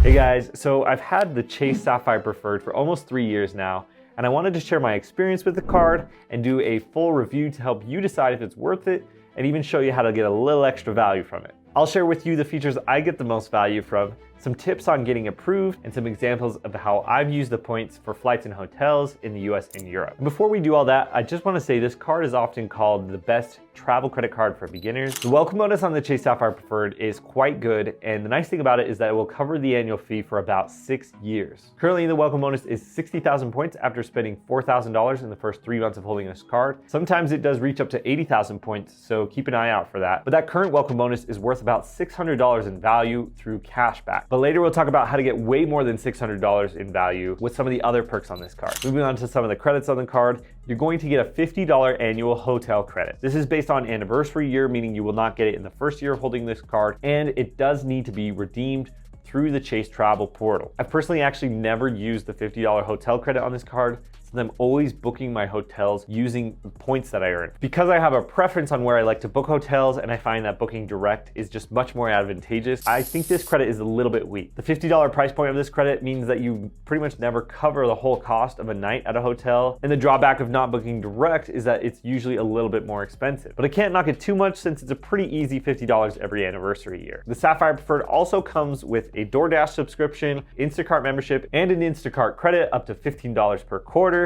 Hey guys, so I've had the Chase Sapphire Preferred for almost 3 years now, and I wanted to share my experience with the card and do a full review to help you decide if it's worth it and even show you how to get a little extra value from it. I'll share with you the features I get the most value from, some tips on getting approved, and some examples of how I've used the points for flights and hotels in the US and Europe. And before we do all that, I just want to say this card is often called the best travel credit card for beginners. The welcome bonus on the Chase Sapphire Preferred is quite good, and the nice thing about it is that it will cover the annual fee for about 6 years. Currently, the welcome bonus is 60,000 points after spending $4,000 in the first 3 months of holding this card. Sometimes it does reach up to 80,000 points, so keep an eye out for that. But that current welcome bonus is worth about $600 in value through cashback. But later we'll talk about how to get way more than $600 in value with some of the other perks on this card. Moving on to some of the credits on the card, you're going to get a $50 annual hotel credit. This is based on anniversary year, meaning you will not get it in the first year of holding this card, and it does need to be redeemed through the Chase Travel portal. I've personally actually never used the $50 hotel credit on this card, so I'm always booking my hotels using the points that I earn. Because I have a preference on where I like to book hotels and I find that booking direct is just much more advantageous, I think this credit is a little bit weak. The $50 price point of this credit means that you pretty much never cover the whole cost of a night at a hotel, and the drawback of not booking direct is that it's usually a little bit more expensive. But I can't knock it too much since it's a pretty easy $50 every anniversary year. The Sapphire Preferred also comes with a DoorDash subscription, Instacart membership, and an Instacart credit up to $15 per quarter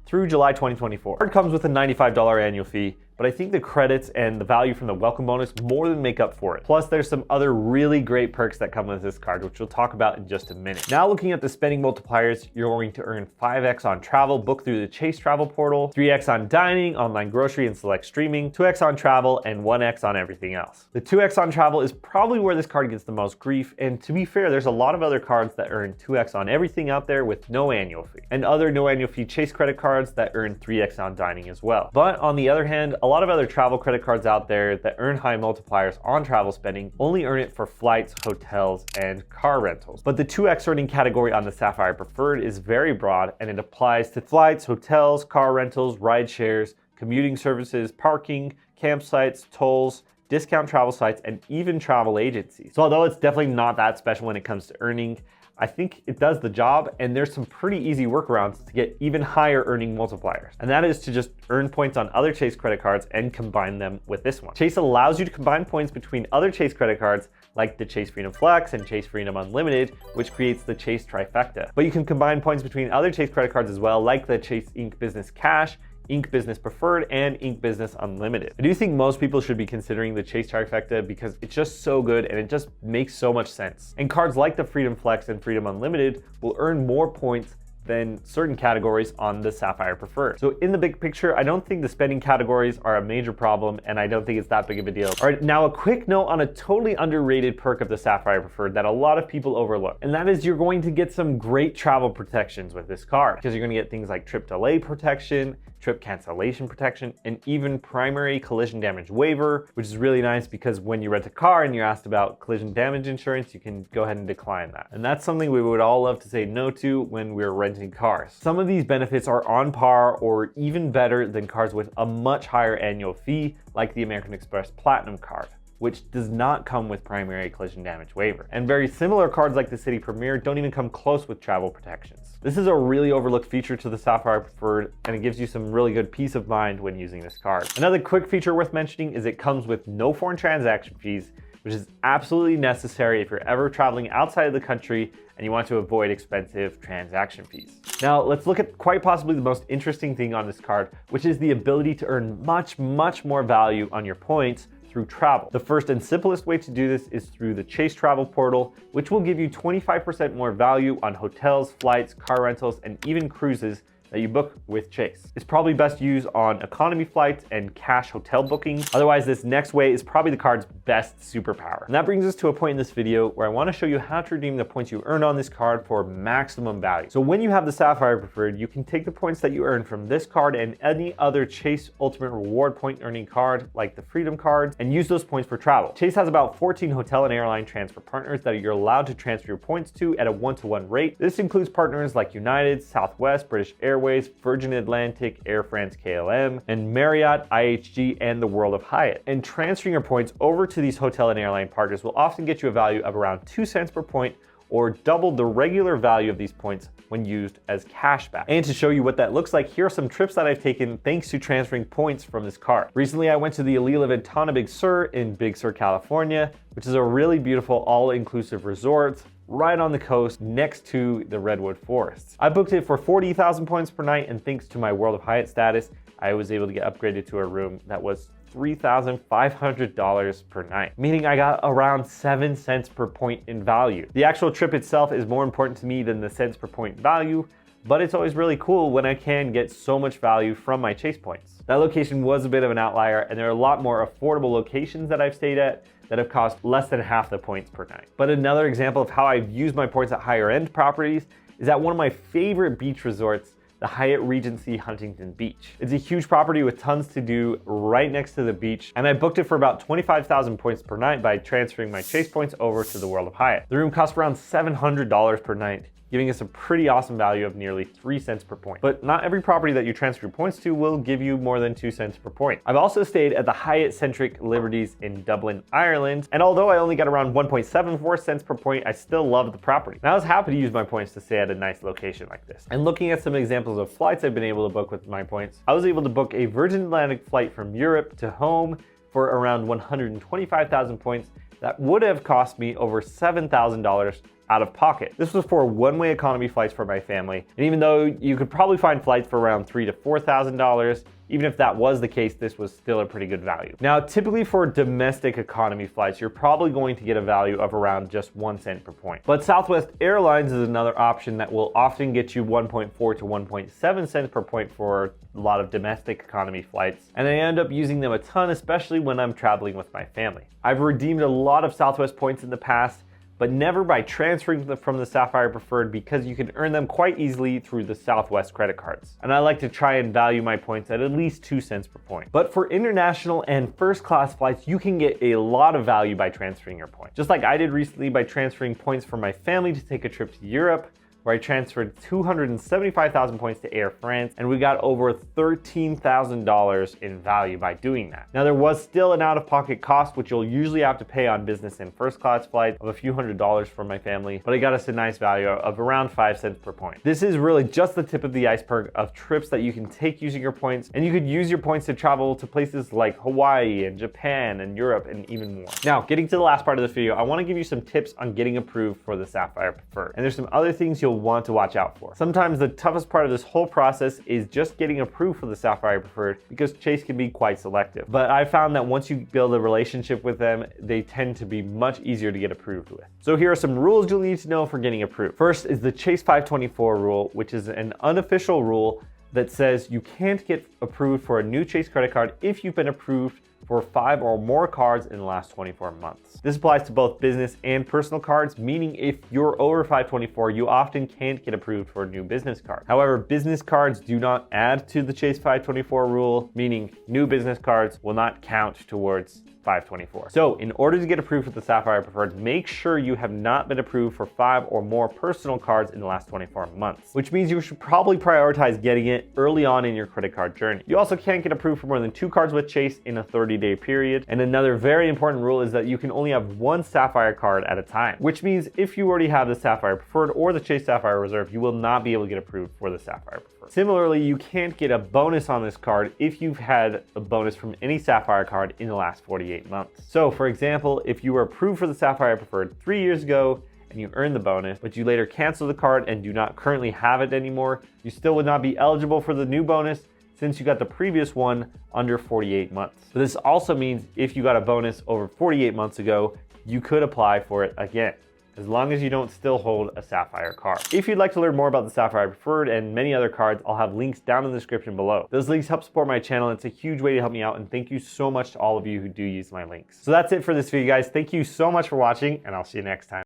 through July 2024. It comes with a $95 annual fee, but I think the credits and the value from the welcome bonus more than make up for it. Plus, there's some other really great perks that come with this card, which we'll talk about in just a minute. Now, looking at the spending multipliers, you're going to earn 5x on travel booked through the Chase Travel portal, 3x on dining, online grocery, and select streaming, 2x on travel, and 1x on everything else. The 2x on travel is probably where this card gets the most grief, and to be fair, there's a lot of other cards that earn 2x on everything out there with no annual fee, and other no annual fee Chase credit cards that earn 3x on dining as well. But on the other hand, a lot of other travel credit cards out there that earn high multipliers on travel spending only earn it for flights, hotels, and car rentals. But the 2x earning category on the Sapphire Preferred is very broad, and it applies to flights, hotels, car rentals, ride shares, commuting services, parking, campsites, tolls, discount travel sites, and even travel agencies. So although it's definitely not that special when it comes to earning, I think it does the job, and there's some pretty easy workarounds to get even higher earning multipliers. And that is to just earn points on other Chase credit cards and combine them with this one. Chase allows you to combine points between other Chase credit cards like the Chase Freedom Flex and Chase Freedom Unlimited, which creates the Chase trifecta. But you can combine points between other Chase credit cards as well, like the Chase Ink Business Cash, Ink Business Preferred, and Ink Business Unlimited. I do think most people should be considering the Chase trifecta because it's just so good and it just makes so much sense. And cards like the Freedom Flex and Freedom Unlimited will earn more points than certain categories on the Sapphire Preferred. So in the big picture, I don't think the spending categories are a major problem, and I don't think it's that big of a deal. All right, now a quick note on a totally underrated perk of the Sapphire Preferred that a lot of people overlook, and that is you're going to get some great travel protections with this card, because you're going to get things like trip delay protection, trip cancellation protection, and even primary collision damage waiver, which is really nice because when you rent a car and you're asked about collision damage insurance, you can go ahead and decline that. And that's something we would all love to say no to when we're renting cars. Some of these benefits are on par or even better than cards with a much higher annual fee, like the American Express Platinum card, which does not come with primary collision damage waiver. And very similar cards like the City Premier don't even come close with travel protections. This is a really overlooked feature to the Sapphire Preferred, and it gives you some really good peace of mind when using this card. Another quick feature worth mentioning is it comes with no foreign transaction fees, which is absolutely necessary if you're ever traveling outside of the country and you want to avoid expensive transaction fees. Now, let's look at quite possibly the most interesting thing on this card, which is the ability to earn much more value on your points through travel. The first and simplest way to do this is through the Chase Travel portal, which will give you 25% more value on hotels, flights, car rentals, and even cruises that you book with Chase. It's probably best used on economy flights and cash hotel bookings. Otherwise, this next way is probably the card's best superpower. And that brings us to a point in this video where I want to show you how to redeem the points you earn on this card for maximum value. So when you have the Sapphire Preferred, you can take the points that you earn from this card and any other Chase Ultimate Reward point earning card like the Freedom card and use those points for travel. Chase has about 14 hotel and airline transfer partners that you're allowed to transfer your points to at a 1-to-1 rate. This includes partners like United, Southwest, British Airways, Virgin Atlantic, Air France KLM, and Marriott, IHG, and the World of Hyatt. And transferring your points over to these hotel and airline partners will often get you a value of around 2 cents per point or doubled the regular value of these points when used as cashback. And to show you what that looks like, here are some trips that I've taken thanks to transferring points from this card. Recently, I went to the Alila Ventana Big Sur in Big Sur, California, which is a really beautiful all-inclusive resort right on the coast next to the Redwood Forests. I booked it for 40,000 points per night, and thanks to my World of Hyatt status, I was able to get upgraded to a room that was $3,500 per night, meaning I got around 7 cents per point in value. The actual trip itself is more important to me than the cents per point value, but it's always really cool when I can get so much value from my Chase points. That location was a bit of an outlier, and there are a lot more affordable locations that I've stayed at that have cost less than half the points per night. But another example of how I've used my points at higher end properties is at one of my favorite beach resorts, the Hyatt Regency Huntington Beach. It's a huge property with tons to do right next to the beach, and I booked it for about 25,000 points per night by transferring my Chase points over to the World of Hyatt. The room cost around $700 per night, giving us a pretty awesome value of nearly 3 cents per point. But not every property that you transfer points to will give you more than 2 cents per point. I've also stayed at the Hyatt-centric Liberties in Dublin, Ireland, and although I only got around 1.74 cents per point, I still loved the property. And I was happy to use my points to stay at a nice location like this. And looking at some examples of flights I've been able to book with my points, I was able to book a Virgin Atlantic flight from Europe to home for around 125,000 points that would have cost me over $7,000 out of pocket. This was for one-way economy flights for my family, and even though you could probably find flights for around $3,000 to $4,000, even if that was the case, this was still a pretty good value. Now, typically for domestic economy flights, you're probably going to get a value of around just 1 cent per point. But Southwest Airlines is another option that will often get you 1.4 to 1.7 cents per point for a lot of domestic economy flights, and I end up using them a ton, especially when I'm traveling with my family. I've redeemed a lot of Southwest points in the past, but never by transferring them from the Sapphire Preferred, because you can earn them quite easily through the Southwest credit cards. And I like to try and value my points at least 2 cents per point. But for international and first class flights, you can get a lot of value by transferring your points. Just like I did recently by transferring points from my family to take a trip to Europe, where I transferred 275,000 points to Air France, and we got over $13,000 in value by doing that. Now, there was still an out-of-pocket cost, which you'll usually have to pay on business and first class flights of a few $100s for my family, but it got us a nice value of around 5 cents per point. This is really just the tip of the iceberg of trips that you can take using your points, and you could use your points to travel to places like Hawaii and Japan and Europe and even more. Now, getting to the last part of this video, I want to give you some tips on getting approved for the Sapphire Preferred. And there's some other things you'll want to watch out for. Sometimes the toughest part of this whole process is just getting approved for the Sapphire Preferred, because Chase can be quite selective. But I found that once you build a relationship with them, they tend to be much easier to get approved with. So here are some rules you'll need to know for getting approved. First is the Chase 524 rule, which is an unofficial rule that says you can't get approved for a new Chase credit card if you've been approved for 5 or more cards in the last 24 months. This applies to both business and personal cards, meaning if you're over 524, you often can't get approved for a new business card. However, business cards do not add to the Chase 524 rule, meaning new business cards will not count towards 524. So in order to get approved for the Sapphire Preferred, make sure you have not been approved for 5 or more personal cards in the last 24 months, which means you should probably prioritize getting it early on in your credit card journey. You also can't get approved for more than 2 cards with Chase in a 30-day period. And another very important rule is that you can only have 1 Sapphire card at a time, which means if you already have the Sapphire Preferred or the Chase Sapphire Reserve, you will not be able to get approved for the Sapphire Preferred. Similarly, you can't get a bonus on this card if you've had a bonus from any Sapphire card in the last 48 months. So for example, if you were approved for the Sapphire Preferred 3 years ago and you earned the bonus, but you later cancel the card and do not currently have it anymore, you still would not be eligible for the new bonus since you got the previous one under 48 months. So this also means if you got a bonus over 48 months ago, you could apply for it again, as long as you don't still hold a Sapphire card. If you'd like to learn more about the Sapphire Preferred and many other cards, I'll have links down in the description below. Those links help support my channel. It's a huge way to help me out, and thank you so much to all of you who do use my links. So that's it for this video, guys. Thank you so much for watching, and I'll see you next time.